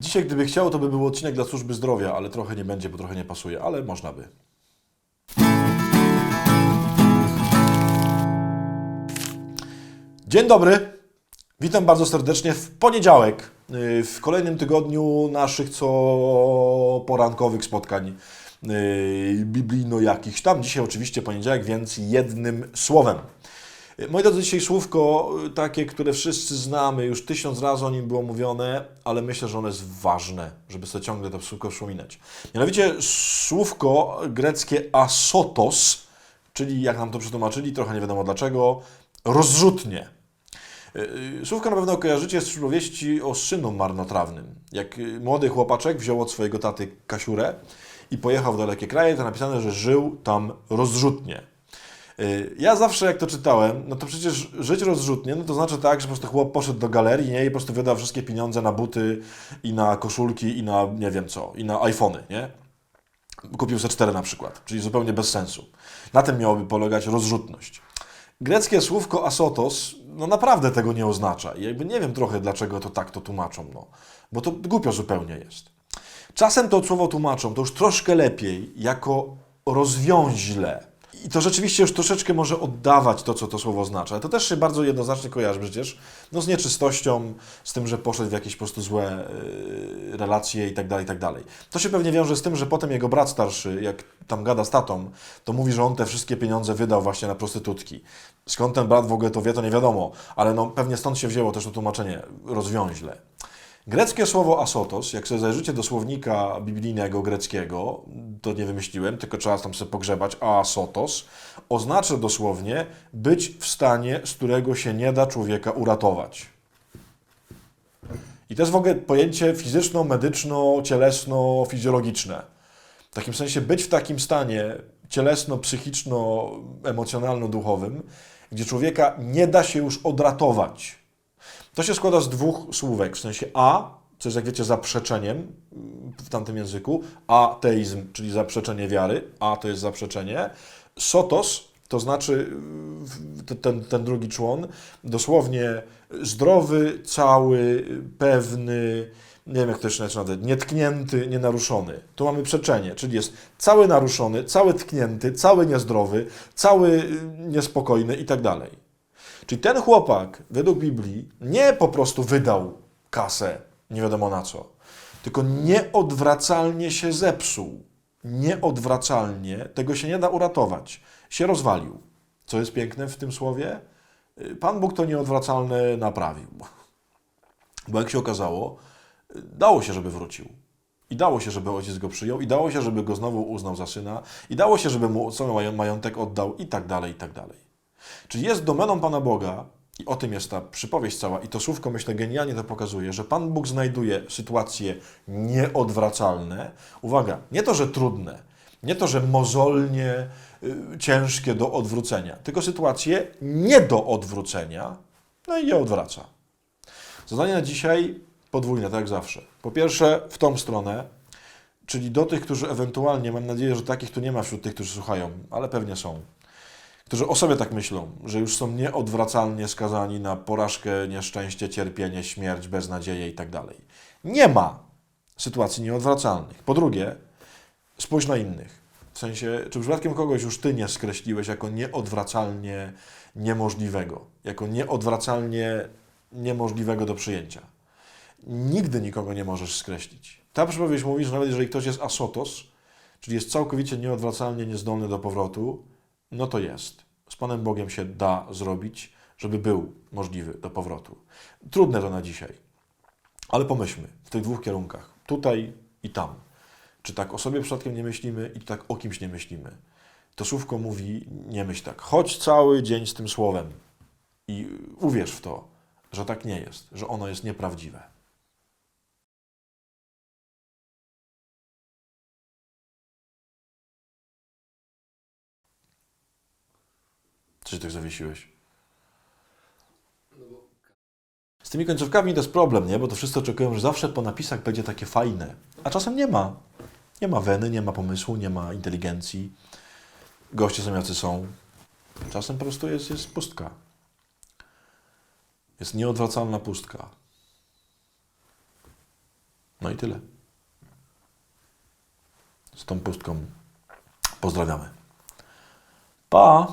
Dzisiaj, gdyby chciał, to by był odcinek dla służby zdrowia, ale trochę nie będzie, bo trochę nie pasuje, ale można by. Dzień dobry, witam bardzo serdecznie w poniedziałek, w kolejnym tygodniu naszych porankowych spotkań biblijno jakichś tam. Dzisiaj oczywiście poniedziałek, więc jednym słowem. Moi drodzy, dzisiaj słówko takie, które wszyscy znamy, już 1000 razy o nim było mówione, ale myślę, że ono jest ważne, żeby sobie ciągle to słówko przypominać. Mianowicie słówko greckie asotos, czyli jak nam to przetłumaczyli, trochę nie wiadomo dlaczego, rozrzutnie. Słówko na pewno kojarzycie z przypowieści o synu marnotrawnym. Jak młody chłopaczek wziął od swojego taty kasiurę i pojechał w dalekie kraje, to napisane, że żył tam rozrzutnie. Ja zawsze jak to czytałem, no to przecież żyć rozrzutnie, no to znaczy tak, że po prostu chłop poszedł do galerii, nie? I po prostu wydał wszystkie pieniądze na buty i na koszulki i na nie wiem co, i na iPhony, nie? Kupił ze 4 na przykład, czyli zupełnie bez sensu. Na tym miałoby polegać rozrzutność. Greckie słówko asotos, no naprawdę tego nie oznacza i jakby nie wiem trochę dlaczego to tak to tłumaczą, no. Bo to głupio zupełnie jest. Czasem to słowo tłumaczą, to już troszkę lepiej, jako rozwiąźle. I to rzeczywiście już troszeczkę może oddawać to, co to słowo oznacza. Ale to też się bardzo jednoznacznie kojarzy przecież no, z nieczystością, z tym, że poszedł w jakieś po prostu złe relacje i tak dalej, i tak dalej. To się pewnie wiąże z tym, że potem jego brat starszy, jak tam gada z tatą, to mówi, że on te wszystkie pieniądze wydał właśnie na prostytutki. Skąd ten brat w ogóle to wie, to nie wiadomo, ale no, pewnie stąd się wzięło też to tłumaczenie rozwiąźle. Greckie słowo asotos, jak sobie zajrzycie do słownika biblijnego greckiego, to nie wymyśliłem, tylko trzeba tam sobie pogrzebać, asotos, oznacza dosłownie być w stanie, z którego się nie da człowieka uratować. I to jest w ogóle pojęcie fizyczno-medyczno-cielesno-fizjologiczne. W takim sensie być w takim stanie cielesno-psychiczno-emocjonalno-duchowym, gdzie człowieka nie da się już odratować. To się składa z dwóch słówek, w sensie a, co jest jak wiecie zaprzeczeniem w tamtym języku, ateizm, czyli zaprzeczenie wiary, a to jest zaprzeczenie, sotos, to znaczy ten drugi człon, dosłownie zdrowy, cały, pewny, nie wiem jak to jeszcze nazwać, nietknięty, nienaruszony. Tu mamy przeczenie, czyli jest cały naruszony, cały tknięty, cały niezdrowy, cały niespokojny i tak dalej. Czyli ten chłopak, według Biblii, nie po prostu wydał kasę, nie wiadomo na co, tylko nieodwracalnie się zepsuł. Nieodwracalnie, tego się nie da uratować. Się rozwalił. Co jest piękne w tym słowie? Pan Bóg to nieodwracalne naprawił. Bo jak się okazało, dało się, żeby wrócił. I dało się, żeby ojciec go przyjął, i dało się, żeby go znowu uznał za syna, i dało się, żeby mu cały majątek oddał, i tak dalej, i tak dalej. Czyli jest domeną Pana Boga, i o tym jest ta przypowieść cała, i to słówko, myślę, genialnie to pokazuje, że Pan Bóg znajduje sytuacje nieodwracalne. Uwaga, nie to, że trudne, nie to, że mozolnie ciężkie do odwrócenia, tylko sytuacje nie do odwrócenia, no i je odwraca. Zadanie na dzisiaj podwójne, tak jak zawsze. Po pierwsze, w tą stronę, czyli do tych, którzy ewentualnie, mam nadzieję, że takich tu nie ma wśród tych, którzy słuchają, ale pewnie są, którzy o sobie tak myślą, że już są nieodwracalnie skazani na porażkę, nieszczęście, cierpienie, śmierć, beznadzieję i tak dalej. Nie ma sytuacji nieodwracalnych. Po drugie, spójrz na innych. W sensie, czy przypadkiem kogoś już Ty nie skreśliłeś jako nieodwracalnie niemożliwego, jako nieodwracalnie niemożliwego do przyjęcia. Nigdy nikogo nie możesz skreślić. Ta przypowieść mówi, że nawet jeżeli ktoś jest asotos, czyli jest całkowicie nieodwracalnie niezdolny do powrotu, no to jest. Z Panem Bogiem się da zrobić, żeby był możliwy do powrotu. Trudne to na dzisiaj, ale pomyślmy w tych dwóch kierunkach, tutaj i tam. Czy tak o sobie przypadkiem nie myślimy i tak o kimś nie myślimy? To słówko mówi, nie myśl tak. Chodź cały dzień z tym słowem i uwierz w to, że tak nie jest, że ono jest nieprawdziwe. Co się tak zawiesiłeś? Z tymi końcówkami to jest problem, nie? Bo to wszyscy oczekują, że zawsze po napisach będzie takie fajne. A czasem nie ma. Nie ma weny, nie ma pomysłu, nie ma inteligencji. Goście są jacy są. Czasem po prostu jest pustka. Jest nieodwracalna pustka. No i tyle. Z tą pustką pozdrawiamy. Pa!